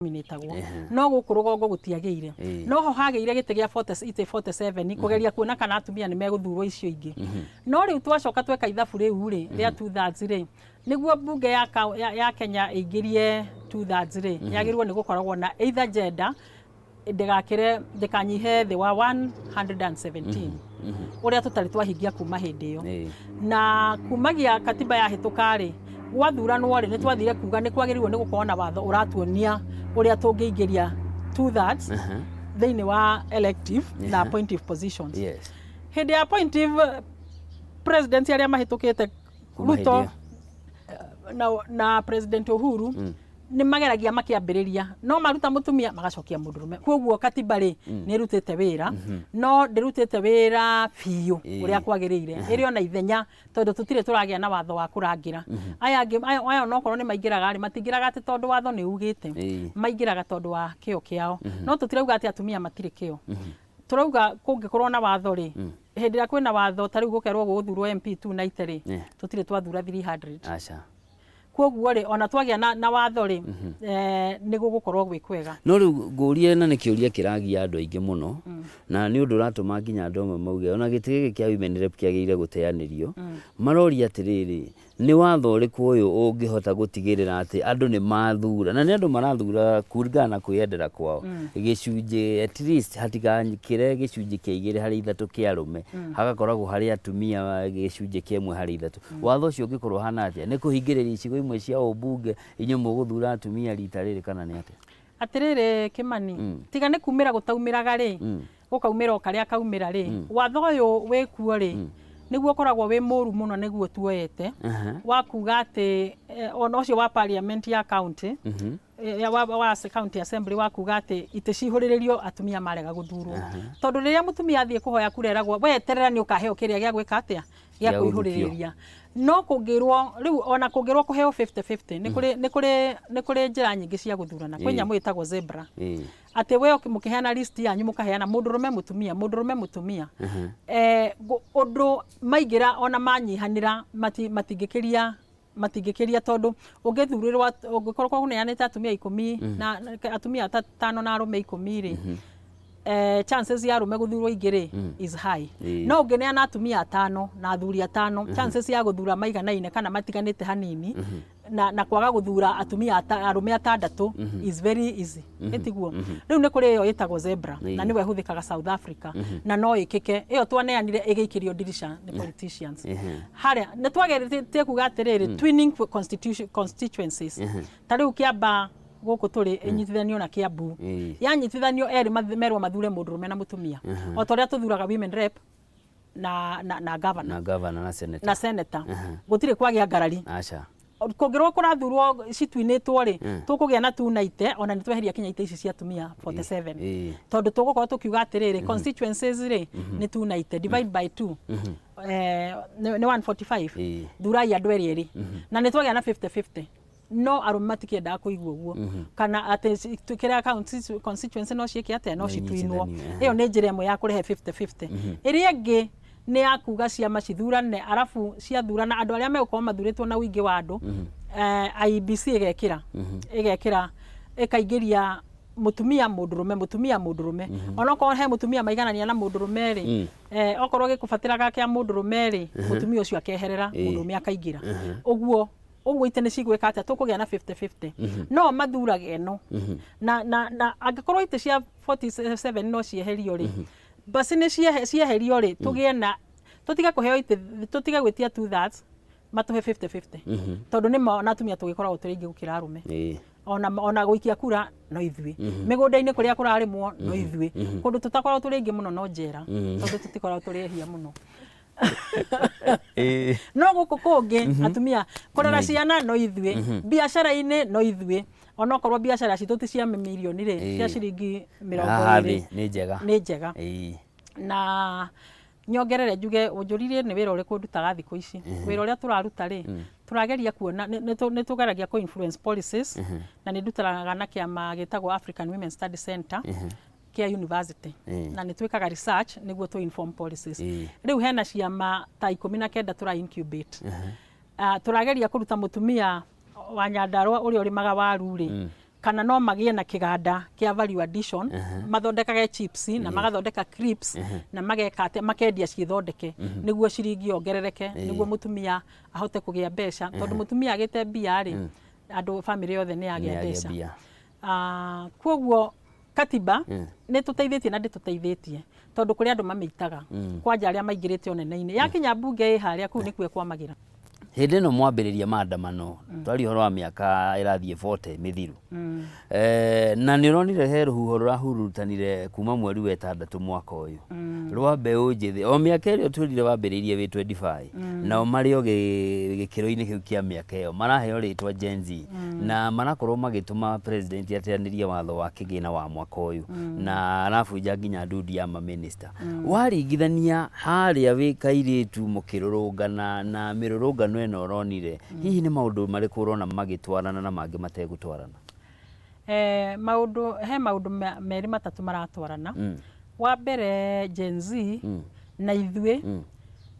minitagwo no guku rugongo gutiageire no ho hageire gite gia 47 kugeria kuona kana atumia ni meguthurwo icio ingi no riu twacoka tweka ithabu riu ri ria 2/3 ri niguo bunge ya Kenya ingirie 2/3 ri yagirwo ni gukoragwo na either gender ndikanyihe the wa 117 uria tutari twahingia kuma hindi yo na kumagia katiba ya hituka ri gwathuranwo ri ni twathire kuga ni kwagirirwo ni gukorwo na watho uratuonia uria tungiingiria 2/3 thiini wa elective na appointive positions. Hindi ya appointive president aria mahitukite Ruto na president Uhuru ni mageragia makiambiriria no maruta mutumia magacokia mundurume koguo katiba ri ni rutite wira no ndirutite wira fiu uria kwagirire iri ona ithenya tondu tutire turagia na watho wa kurangira aya no korwo ni maingiraga ari matingiraga ati tondu watho ni ugite maingiraga tondu wa kio kiao no tutirauga ati atumia matire kio turauga kungikorwo na watho ri hindi ya kwina watho tariu gukerwo guthurwo MP 290 ri tutire twathura 300 acha koguo ri ona twagia na watho ri ni gugukorwo gwikwega no riu ngurie na ni kiuria kiragia andu aingi muno na ni undu ratuma nginya andu amwe mauge ona gitigi kia women rep kiageire guteanirio marori atiriri ni watho uriku uyu ungihota gutigirira ati andu ni mathura na ni andu marathura kuringana kwiyendera kwao gicunje at least hatiganyikire gicunje kia 2 hari 3 kia arume hagakoragwo hari atumia gicunje kia 1 hari 3 watho ucio ungikorwo hana atia ni kuhingiriria icigo imwe cia ubunge inyu muguthura atumia rita riri kana ni atia atiriri Kimani tiga ni kumira gutaumiraga ri ukaumira okaria kaumira ri watho uyu wikuo ri niguo koragwo wi muru muno niguo tuoyete wakuga ati ona ucio wa parliament ya county wa county assembly wakuga ati itecihuriririo atumia marega guthurwo tondu riria mutumia athie kuhoya kureragwo weterera ni ukaheo kiria gia gwika atia gia kuihuririria no kungirwo riu ona kungirwo kuheo 50-50 ni kuri njira nyingi cia guthurana kwi nyamu itagwo zebra ati we mukiheana list yanyu mukaheana mundurume mutumia undu maigira ona manyihanira matingikiria tondu ungithurirwa ungikorwo kuneanite atumia 10 na atumia 5 na arume 10 ri chances ya arume guthurwo igiri is high no ungineana atumia 5 na athuri 5 chances ya guthura maiganaine kana matiganite hanini na kwaga guthura atumia arume 6 is very easy etiguo riu ni kuri yo itagwo zebra na niwe huthikaga South Africa na no ikike iyo twaneanire igikirio dirisha ni politicians haria ne twagerete kuga atiriri twinning constituencies tariu kiamba guku turi inyitithanio na Kiambu yanyitithanio eri merwo mathure mundurume na mutumia o toria tuthuraga women rep na governor na senator gutire kwagia ngarari acha kungirwo kurathurwo citwinitwo ri tukugia na 290 ona ni tweheria kinya ite ici cia atumia 47 tondu tugukorwo tukiuga atiriri constituencies ri ni 290 divide by 2 ni 145 thurai andu eri na ni twagia na 50-50 no arume matikiendaga kuigua uguo kana ati tukira constituency no cieke ate no citwinwo iyo ni njira imwe ya kurehe 50-50 iria ingi ni akuga ciama cithurane arafu ciathurana andu aria megukorwo mathuritwo na wingi wa andu IEBC igekira ikaingiria mutumia mundurume ona ko he mutumia maiganania na mundurume ri okorwo gikufatiraga kia mundurume ri mutumia ucio akeherera mundurume akaingira uguo ite ni cigwika atia tukugia na 50-50 no mathurage no na angikorwo ite cia 47 no cieherio ri basi ni cieherio ri tugie na tutiga kuheo ite tutiga gwitia 2/3 matuhe 50-50 tondu ni na atumia tugikoragwo turi ingi gukira arume ona guikia kura no ithui migunda-ini kuria kurarimwo no ithui kundu tutakorwo turi ingi muno no njera tondu tutikorwo turi ehia muno no guku kungi atumia kurera ciana no ithui biashara-ini no ithui ona korwo biashara citu ti cia milioni ri cia ciringi 20 ni njega na nyongerere njuge unjuririe ni wira uriku ndutaga thiku ici wira uria turaruta ri turageria kuona ni tugeragia ku influence policies na ni ndutaraga na kiama gitagwo African Women Study Center kia university na ni twikaga research niguo to inform policies riu hena ciama ta 19 tura incubate turageria kuruta mutumia wa Nyandarua uri maga waru ri kana no magie na kiganda kia value addition mathondekaga chips na magathondeka crisps na mageka makendia cithondeke niguo ciringi ongerereke niguo mutumia ahote kugia mbeca tondu mutumia agite mbia ri andu family yothe ni agia mbeca kwoguo katiba ni tuteithĩtie na ndĩtũteithĩtie tondu kuri andu mameitaga kwanja aria maingirite onene-ini yakinya mbunge haria kuu ni kwe kwamagira hindi no mwambĩrĩria maandamano twari horo wa miaka irathie 40 mithiru na ni ronire he ruhuho rurahurutanire kuma mweri wa 6 mwaka uyu rwa mbeũ njithi o miaka ĩrĩa twirire wambĩrĩirie wi 25 nao mario gĩkĩro-inĩ kĩu kĩa miaka ĩyo maraheo rĩtwa Gen Z na marakorwo magĩtũma president ateanĩrie watho wa kĩgĩna wa mwaka uyu na arabunja nginya ndudi ya maminista waringithania harĩa wĩ kairĩtu mũkĩrũrũngana na mĩrũrũngano ĩno ũronire hihi nĩ maũndũ marĩkũ ũrona magĩtwarana na mangĩ mategũtwarana? He maundu meri matatu maratwarana wa mbere Gen Z na ithuĩ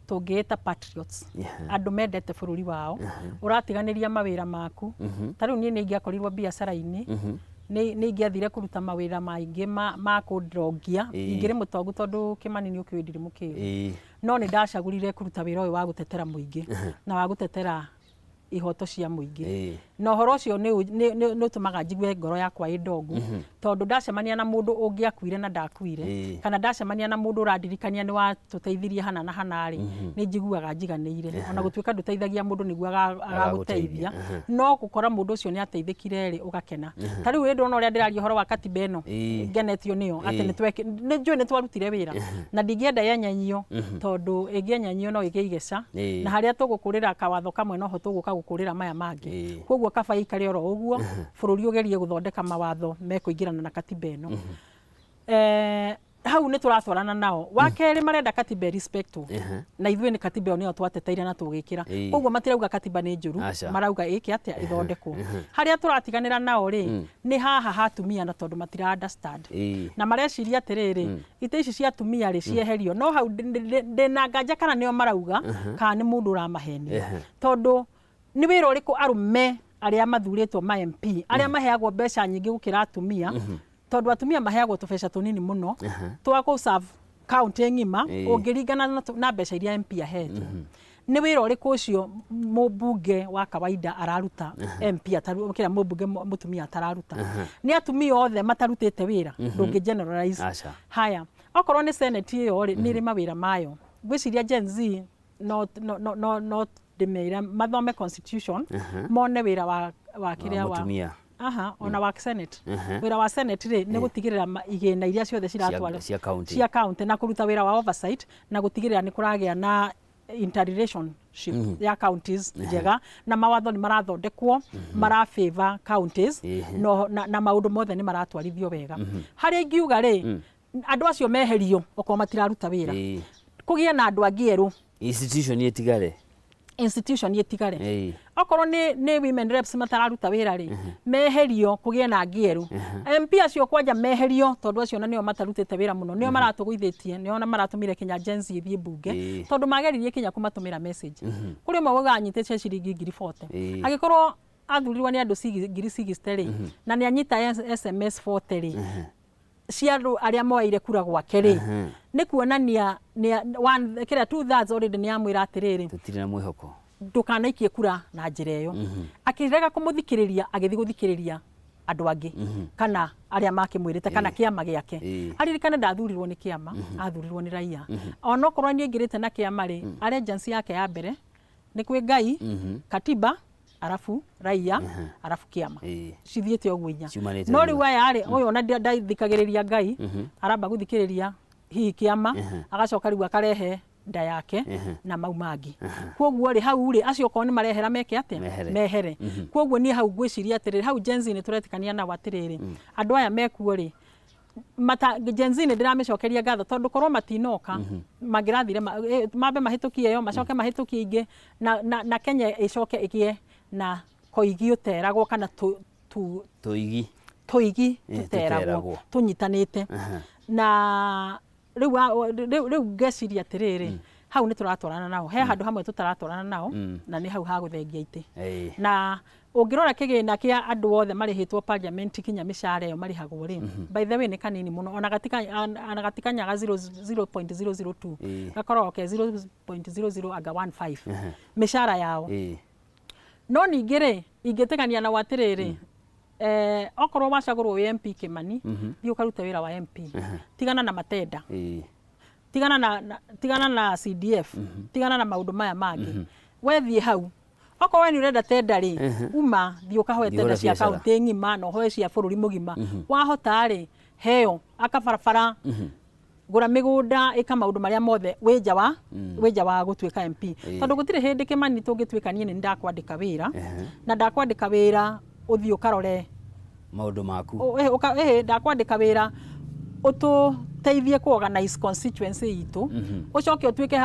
tũngĩĩta patriots andu mendete bũrũri wao ũratiganĩria mawĩra maku ta rĩu niĩ nĩ ingĩakorirwo biacara-inĩ nĩ ingĩathire kũruta mawĩra maingĩ ma kũndongia ingĩrĩ mũtongu tondu Kimani nĩ ũkĩũĩ ndirĩ mũkĩu no nĩ ndacagũrire kũruta wĩra ũyũ wa gũtetera mũingĩ na wa gũtetera ihoto cia mũingĩ na ũhoro ũcio nĩ ũtũmaga njigue ngoro yakwa ĩ ndongu tondu ndacemania na mũndũ ũngĩakuire na ndakuire kana ndacemania na mũndũ ũrandirikania nĩ watũteithirie hana na hana rĩ nĩ njiguaga njiganĩire ona gũtuĩka ndũteithagia mũndũ nĩguo agagũteithia no gũkora mũndũ ũcio nĩ ateithĩkire rĩ ũgakena ta rĩu rĩ ndĩrona ũrĩa ndĩraria ũhoro wa katiba ĩno ngenetio nĩyo atĩ nĩnjũĩ nĩ twarutire wĩra na ndingĩenda yenyanyio tondu ĩngĩenyanyio no ĩgĩe igeca na harĩa tũgũkũrĩra kawatho kamwe noho tũgũka gũkũrĩra maya mangĩ kwoguo kaba ikare oro ũguo bũrũri ũgerie gũthondeka mawatho mekũingĩrana na katiba ĩno hau nĩ tũratwarana nao wa kerĩ marenda katiba respectwo na ithuĩ nĩ katiba ĩyo nĩyo twateteire na tũgĩkĩra kwoguo matirauga katiba nĩ njũru marauga ĩkĩ atĩa ĩthondekwo harĩa tũratiganĩra nao rĩ nĩ haha hatumia na tondu matira understand na mareciria atĩrĩrĩ ite ici cia atumia rĩ cieherio no hau ndĩna nganja kana nĩo marauga kana nĩ mũndũ ũramahenia tondu nĩ wĩra ũrĩkũ arume arĩa mathurĩtwo ma MP arĩa maheagwo mbeca nyingĩ gũkĩra atumia tondu atumia maheagwo tũbeca tũnini mũno twa kũ serve county ng'ima ũngĩringana na mbeca iria MP ahetwo nĩ wĩra ũrĩkũ ũcio mũmbunge wa kawaida araruta MP kĩrĩa mũmbunge mũtumia atararuta nĩ atumia othe matarutĩte wĩra ndũngĩ generalize haya okorwo nĩ senate ĩyo rĩ nĩ ĩrĩ mawĩra mayo ngwĩciria Gen Z no ndĩmera mathome constitution mone wĩra wa kĩrĩa wa ona wa senate wĩra wa senate rĩ nĩ gũtigĩrĩra igĩna iria ciothe ciratwara cia county na kũruta wĩra wa oversight na gũtigĩrĩra nĩ kũragĩa na interrelationship ya counties njega na mawatho nĩ marathondekwo marafavor counties na maũndũ mothe nĩ maratwarithio wega harĩa ingiuga rĩ andũ acio meherio okorwo matiraruta wĩra kũgĩe na andũ angĩ erũ institution yetigare okorwo ni women reps matararuta wĩra rĩ meherio kũgĩe na angĩ erũ MP acio kwanja meherio tondu acio na nĩo matarutĩte wĩra mũno nĩo maratũgũithĩtie nĩo na maratũmire kinya Gen Z thiĩ mbunge tondu mageririe kinya kũmatũmĩra message kũrĩ ũmwe wauga anyitĩte ciringi 40 agĩkorwo athurirwo nĩ andũ 60 rĩ na nĩ anyita SMS 40 rĩ cia arĩa moire kura gwake rĩ nĩ kuonania kĩrĩa 2/3 already nĩ amwĩra atĩrĩrĩ tutirĩ na mwĩhoko ndukanaikie kura na njĩra ĩyo akĩrega kũmũthikĩrĩria agĩthiĩ gũthikĩrĩria andũ angĩ kana arĩa makĩmwĩrĩte kana kĩama gĩake aririkane ndathurirwo nĩ kĩama athurirwo nĩ raia ona okorwo niĩ ngĩrĩte na kĩama rĩ allegiance yake ya mbere nĩ kwĩ Ngai katiba arafu raia arafu kĩama cithiĩte ũguo inya no rĩu aya rĩ ũyũ ona ndaithikagĩrĩria Ngai aramba gũthikĩrĩria hihi kĩama agacoka rĩu akarehe nda yake na mau mangĩ kwoguo rĩ hau rĩ acio korwo nĩ marehera meke atĩa mehere kwoguo niĩ hau ngwĩciria atĩrĩrĩ hau Gen Z nĩ tũretikania nao atĩrĩrĩ andũ aya mekuo rĩ Gen Z nĩ ndĩramĩcokeria ngatho tondu korwo matinoka mangĩrathire mambe mahĩtũkie yo macoke mahĩtũkie ingĩ na Kenya ĩcoke ĩgĩe na koigi ũteragwo kana tũigi tũteragwo tũnyitanĩte na rĩu ngeciria atĩrĩrĩ hau nĩ tũratwarana nao he handũ hamwe tũtaratwarana nao na nĩ hau ha gũthengia itĩ na ũngĩrora kĩgĩna kĩa andũ othe marĩhĩtwo parliament kinya mĩcara ĩyo marĩhagwo rĩ by the way nĩ kanini mũno ona gatikanyaga 0.002 gakoragwo ke 0.00 anga 15 mĩcara yao no ningĩ rĩ ingĩtegania na watirĩrĩ okorwo wacagũrwo wĩ MP Kimani thiĩ ũkarute wĩra wa MP tigana na matenda tigana na CDF tigana na maũndũ maya mangĩ wethiĩ hau okorwo nĩ ũrenda tenda rĩ uma thiĩ ũkahoe tenda cia kaunti ng'ima na ũhoe cia bũrũri mũgima wahota rĩ heo akabarabara gũra mĩgũnda ĩka maũndũ marĩa mothe wĩnja wa gũtuĩka MP tondũ gũtirĩ hĩndĩ Kimani tũngĩtuĩka niĩ nĩ ndakwandĩka wĩra na ndakwandĩka wĩra ũthiĩ ũkarore maũndũ maku ndakwandĩka wĩra ũtũteithie ku-organize constituency itũ ũcoke ũtuĩke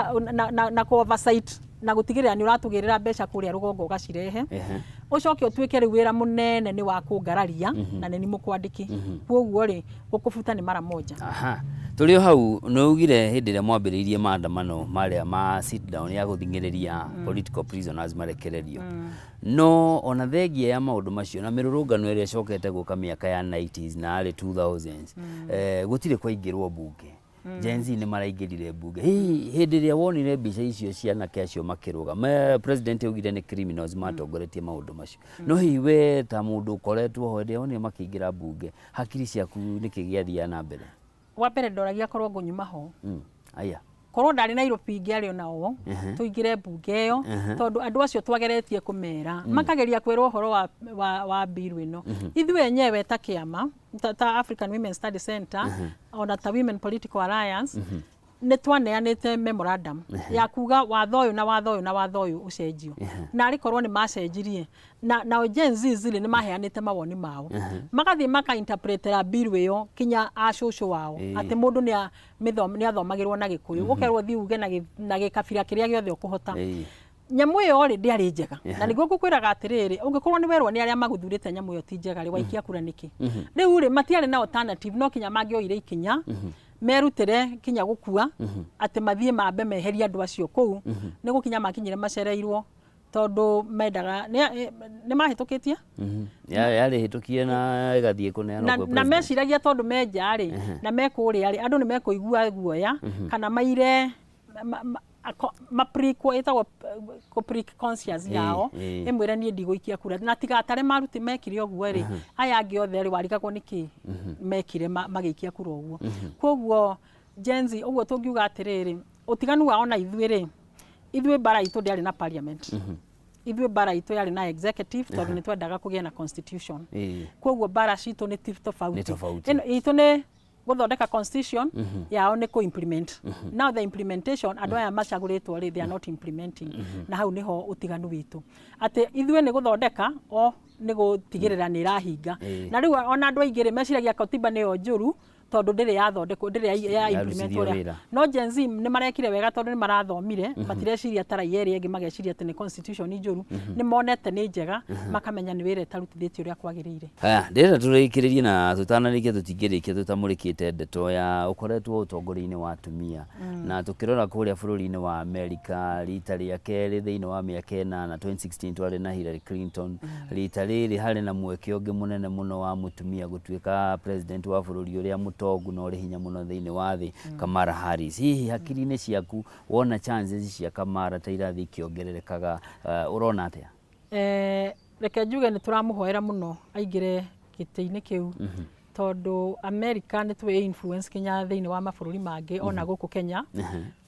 na oversight na gũtigĩrĩra nĩ ũratũgĩrĩra mbeca kũrĩa rũgongo ũgacirehe ũcoke ũtuĩke rĩu wĩra mũnene nĩ wa kũngararia na nĩ mũkwandĩki kwoguo rĩ gũkũbuta nĩ mara moja tũrĩ hau nĩ ugire hĩndĩ ĩrĩa mwambĩrĩirie maandamano marĩa ma sit down ya gũthingĩrĩria political prisoners marekererio no ona thengia ya maũndũ macio na mĩrũrũngano ĩrĩa ĩcokete gũka mĩaka ya 90s na early 2000s gũtirĩ kwaingĩrwo mbunge Gen Z nĩ maraingĩrire mbunge hĩndĩ ĩrĩa wonire mbica icio cianake acio makĩrũga president augire nĩ criminals matongoretie maũndũ macio no hihi we ta mũndũ ũkoretwo ho hĩndĩ ĩrĩa wonire makĩingĩra mbunge hakiri ciaku nĩkĩ gĩathiaga na mbere wa mbere ndoragia korwo ngũnyuma ho aya korwo ndarĩ Nairobi ingĩarĩ onao tũingĩre mbunge ĩyo tondũ andũ acio twageretie kũmera makageria kwĩrwo ũhoro wa bill ĩno ithuĩ enyewe ta kĩama ta African Women Study Center ona ta Women Political Alliance nĩ twaneanĩte memorandum ya kuga watho ũyũ na watho ũyũ na watho ũyũ ũcenjio na arĩkorwo nĩ macenjirie na Gen Z zile nĩ maheanĩte mawoni mao magathiĩ maka-interpretera bill ĩyo kinya acũcũ wao atĩ mũndũ nĩ athomagĩrwo na Gĩkũyũ ũkerwo thiĩ uge na gĩkabira kĩrĩa gĩothe ũkũhota nyamũ ĩyo rĩ ndĩarĩ njega na nĩguo ngũkwĩraga atĩrĩrĩ ũngĩkorwo nĩ werwo nĩ arĩa magũthurĩte nyamũ ĩyo ti njega rĩ waikia kura nĩkĩ rĩu rĩ matiarĩ na alternative no kinya mangĩoire ikinya merutire kinya gũkua atĩ mathiĩ mambe meheria andũ acio kũu nĩ gũkinya makinyire macereirwo tondũ mendaga nĩ mahĩtũkĩtie yarĩ hĩtũkie na ĩgathiĩ kũneanwo na meciragia tondũ menja rĩ na mekũrĩa rĩ andũ nĩ mekũigua guoya kana maire itagwo conscience yao ĩmwĩre niĩ ndigũikia kura na tigatare maruti mekire ũguo rĩ aya angĩ othe rĩ warigagwo nĩkĩ mekire magĩikia kura ũguo kwoguo Gen Z ũguo tũngiuga atĩrĩrĩ ũtiganu wao na ithuĩ rĩ ithuĩ bara itũ ndĩarĩ na parliament ithuĩ bara itũ yarĩ na executive tondũ nĩ twendaga kũgĩa na constitution kwoguo bara citũ nĩ tofauti itũ nĩ gũthondeka constitution yao nĩ ku-implement now the implementation andũ aya macagũrĩtwo rĩ they are not implementing na hau nĩho ũtiganu witũ atĩ ithuĩ nĩ gũthondeka nĩ gũtigĩrĩra nĩ ĩrahinga na rĩu ona andũ aingĩ meciragia katiba nĩyo njũru tondũ ndĩrĩ yathondekwo ndĩrĩ ya implement ũrĩa no Gen Z nĩ marekire wega tondũ nĩ marathomire matireciria ta raia ĩrĩa ĩngĩ mageciria atĩ nĩ constitution njũru nĩ monete nĩ njega makamenya nĩ wĩra ĩtarutithĩtio ũrĩa kwagĩrĩire ndĩrenda tũrĩkĩrĩrie na tũtanarĩkia tũtingĩrĩkia tũtamũrĩkĩte ndeto ya ũkoretwo ũtongoria-inĩ wa atumia na tũkĩrora kũrĩa bũrũri-inĩ wa Amerika rita rĩa kerĩ thĩinĩ wa mĩaka 8 2016 twarĩ na Hillary Clinton rita rĩrĩ harĩ na mweke ũngĩ mũnene mũno wa mũtumia gũtuĩka president wa bũrũri ũrĩa togu na ũrĩ hinya mũno thĩinĩ wa thĩ Kamala Harris hihi hakiri-inĩ ciaku wona chances cia Kamala ta irathiĩ ikĩongererekaga ũrona atĩa reke njuge nĩ tũramũhoera mũno aingĩre gĩtĩ-inĩ kĩu tondũ America nĩ tũĩ influence kinya thĩinĩ wa mabũrũri mangĩ ona gũkũ Kenya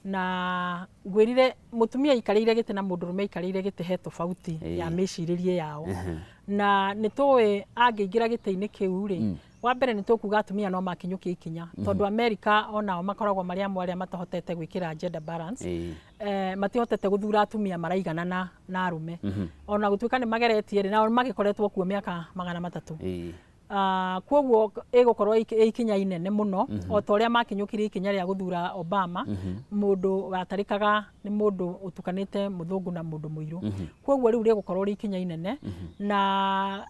na ngwĩrire mũtumia aikarĩire gĩtĩ na mũndũrũme aikarĩire gĩtĩ he tofauti ya mĩcirĩrie yao na nĩ tũĩ angĩingĩra gĩtĩ-inĩ kĩu rĩ wa mbere nĩ tũkuga atumia no makinyũkie ikinya tondũ America onao makoragwo marĩ amwe arĩa matahotete gwĩkĩra gender balance matihotete gũthura atumia maraigana na arũme ona gũtuĩka nĩ mageretie rĩ nao magĩkoretwo kuo mĩaka 300 kwoguo ĩgũkorwo ikinya inene mũno o ta ũrĩa makinyũkirie ikinya rĩa gũthura Obama mũndũ watarĩkaga nĩ mũndũ ũtukanĩte mũthũngũ na mũndũ mũirũ kwoguo rĩu rĩgũkorwo rĩ ikinya inene na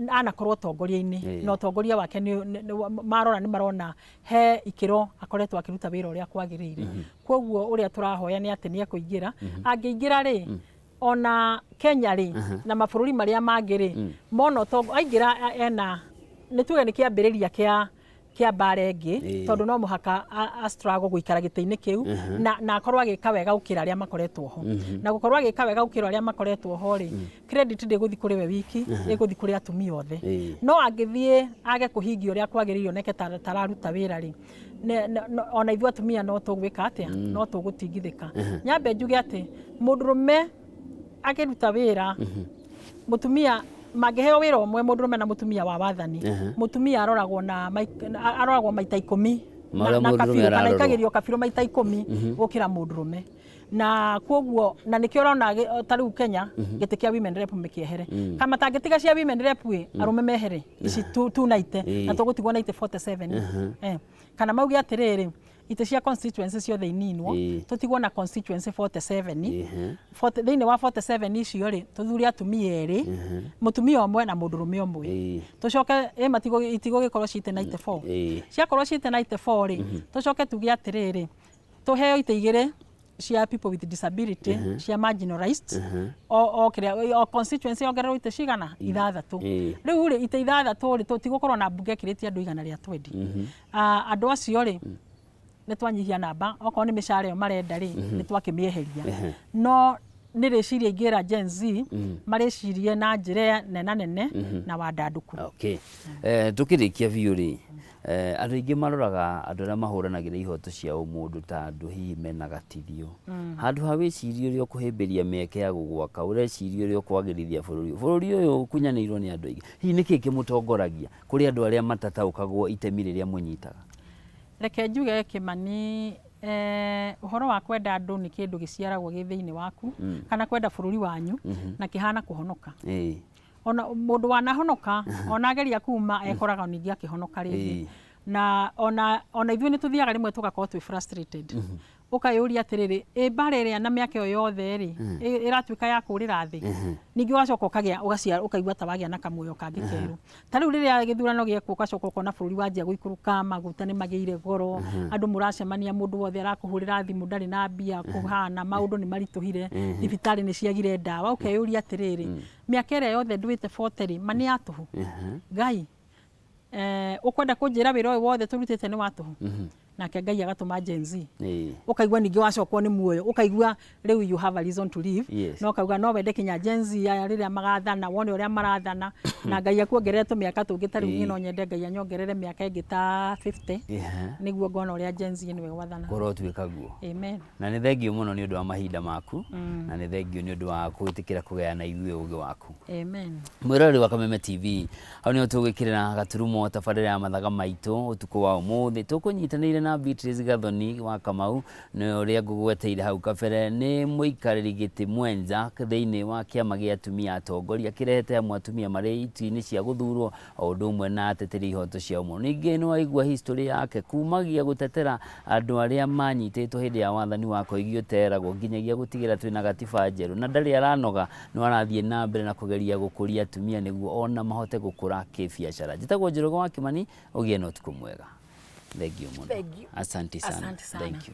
anakorwo tongoria-inĩ no tongoria wake marora nĩ marona he ikiro akoretwo akiruta wĩra ũrĩa kwagĩrĩire kwoguo ũrĩa tũrahoya nĩ atĩ nĩ ekũingĩra angĩingĩra rĩ ona Kenya rĩ na mabũrũri marĩa mangĩ rĩ mono aingĩra ena nĩ tuge nĩ kĩambĩrĩria kia bara ĩngĩ tondũ no mũhaka struggle gũikara gĩtĩ-inĩ kĩu na akorwo agĩka wega gũkĩra arĩa makoretwo ho na gũkorwo agĩka wega gũkĩra arĩa makoretwo ho rĩ credit ndĩgũthi kũrĩ we wiki ĩgũthi kũrĩ atumia othe no angĩthiĩ age kũhingia ũrĩa kwagĩrĩire oneke tararuta wĩra rĩ ona ithuĩ atumia no tũgwĩka atĩa no tũgũtingithĩka nyambe njuge atĩ mũndũrũme akĩruta wĩra mũtumia mangĩheo wĩra ũmwe mũndũrũme na mũtumia wa wathani mũtumia aroragwo maita 10 na kabiro kana ikagĩrio kabiro maita 10 gũkĩra mũndũrũme na kwoguo na nĩkĩo ũrona tarĩu Kenya gĩtĩ kĩa women rep mĩkĩehere kama tangĩtiga cia women rep arũme mehere ici 290 na tũgũtigwo na 47 kana mauge atĩrĩrĩ ite cia constituency ciothe ininwo tutigwo na constituency 47 thĩinĩ wa 47 icio rĩ tuthure atumia erĩ mutumia ũmwe na mũndũrũme ũmwe tucoke itigo gĩkorwo cite 94 ciakorwo cite 94 rĩ tucoke tuge atĩrĩrĩ tuheo ite igĩrĩ cia people with disability cia marginalized o constituency ongererwo ite cigana ithathatũ rĩu rĩ ite ithathatũ rĩ tutigũkorwo na mbunge kĩrĩtie andũ igana rĩa 20 andũ acio rĩ nĩ twanyihia namba okorwo nĩ mĩcara ĩyo marenda rĩ nĩ twakĩmĩeheria no nĩ rĩciria ingĩra Gen Z marĩcirie na njĩra nene na wandandũku tukĩrĩkia biũ rĩ andũ aingĩ maroraga andũ arĩa mahũranagĩra ihoto cia ũmũndũ ta andũ hihi mena gatithio handũ ha wĩcirie ũrĩa ũkũhĩmbĩria mĩeke ya gũgwaka ũrecirie ũrĩa ũkwagĩrithia bũrũri ũyũ ũkunyanĩirwo nĩ andũ aingĩ hihi nĩkĩ kĩmũtongoragia kũrĩ andũ arĩa matataũkagwo itemi rĩrĩa mũnyitaga reke njuge Kimani ũhoro wa kwenda andũ nĩ kĩndũ gĩciaragwo gĩthĩinĩ waku kana kwenda bũrũri wanyu na kĩhana kũhonoka ona mũndũ wanahonoka ona ageria kuma ekoraga ningĩ akĩhonoka rĩngĩ na ona ithuĩ nĩ tuthiaga rĩmwe tũgakorwo twĩ frustrated ukayũria atĩrĩrĩ mbara ĩrĩa na mĩaka ĩyo yothe rĩ ĩratuĩka ya kũrĩra thĩ ningĩ ũgacoka ũkagĩa ũkaigua ta wagĩa na kamuoyo kangĩ kerũ ta rĩu rĩrĩa gĩthurano gĩekwo ũgacoka ũkona bũrũri wanjia gũikũrũka maguta nĩ magĩire goro andũ mũracemania mũndũ wothe arakũhũrĩra thimũ ndarĩ na mbia kũhana maũndũ nĩ maritũhire thibitarĩ nĩ ciagire ndawa ukayũria atĩrĩrĩ mĩaka ĩrĩa yothe nduĩte 40 rĩ mani ya tũhũ Ngai ukwenda kũnjĩra wĩra ũyũ wothe tũrutĩte nĩ wa tũhũ nake Ngai agatũma Gen Z ukaigua ningĩ wacokwo nĩ muoyo ukaigua rĩu you have a reason to live no kauga no wende kinya Gen Z aya rĩrĩa magathana wone ũrĩa marathana na Ngai akuongerere tũmĩaka tũngĩ tarĩu niĩ no nyende Ngai anyongerere mĩaka ĩngĩ ta 50 nĩguo ngona ũrĩa Gen Z nĩwe gwathana korwo tuĩka guo amen na nĩ thengio mũno nĩ ũndũ wa mahinda maku na nĩ thengio nĩ ũndũ wa gwĩtĩkĩra kũgayana ithuĩ ũgĩ waku amen mwĩroreri wa Kameme TV hau nĩho tũgwĩkĩrĩra gaturumo tabarĩra ya mathaga maitũ ũtukũ wa ũmũthĩ tũkũnyitanĩire na Beatrice Gathoni wa Kamau nĩ ũrĩa ngũgweteire hau kabere nĩ mũikarĩri gĩtĩ mwenja thĩinĩ wa kĩama gĩa atumia atongoria kĩrehete amwe atumia marĩ itu-inĩ cia gũthurwo o ũndũ ũmwe na ateteri ihoto cia ũmũndũ ningĩ nĩ waigua history yake kumagia gũtetera andũ arĩa manyitĩtwo hĩndĩ ya wathani wa Koigi Oteragwo nginyagia gũtigĩra twĩna gatiba njerũ na ndarĩ aranoga nĩ warathiĩ na mbere na kũgeria gũkũria atumia nĩguo ona mahote gũkũra kĩbiacara njĩtagwo Njoroge wa Kimani ũgĩe na ũtukũ mwega. Thank you, Mona. Thank you. Asante sana. Asante sana. Thank you.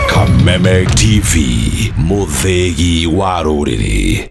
Kameme TV, mũthĩgi wa rũrĩrĩ.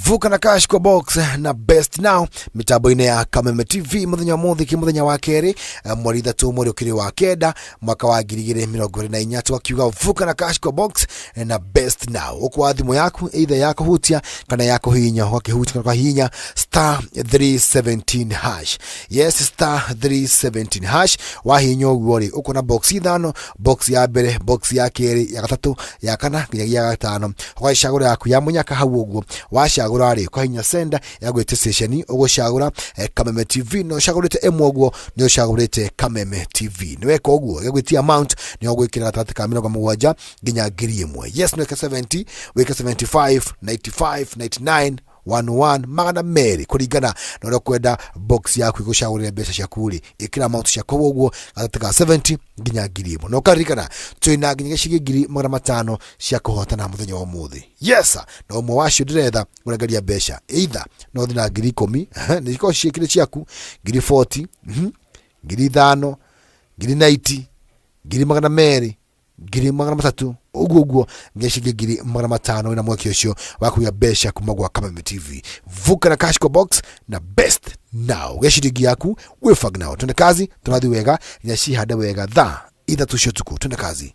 Vuka na cash kwa box na best now mitambo-inĩ ya Kameme TV muthenya mũthiki muthenya wa kerĩ mweri 3 mweri ukiri wa kenda mwaka wa 2024 twakiuga vuka na cash kwa box na best now ukwa thimũ yaku either yako hutia kana yako hinya wakihutia kwa hinya star 317 hash yes star 317 hash wahinya ũguo rĩ ukona box ithano box ya mbere box ya kerĩ ya gatatu ya kana nginya ya gatano wacagũra yaku ya munyaka hau ũguo wacagũra urari kwa hinya senda ya gwete station ugushagura Kameme TV no shagurite emwogo ni ushagurite Kameme TV niwe ko guo gagwiti amount ni ogwikira 37 ginya ngiri imwe. Yes, no 70 weka 75 95 99 11 magana meri kurigana no kwenda box yaku igushagurira mbeca ciakuri ikira amount cia koguo gataka 70 ginya ngiri imwe no karigana twina ginya gicigi ngiri magana matano cia kuhotana muthenya wa muthi. Yes, no mwe wacio ndiretha urangaria mbeca either no thina ngiri 10 ni iko ciikire ciaku ngiri 40 ngiri 5 ngiri 90 ngiri magana meri ngiri magana matatu uguo ngeshige ngiri magana matano na mwaki ucio wakuya besha kumagwa Kameme TV. Vuka na cash box na best now geshirigi yaku wefag now. Twende kazi, tunathi wega nyashi hada wega tha itha tucio tuku. Twende kazi.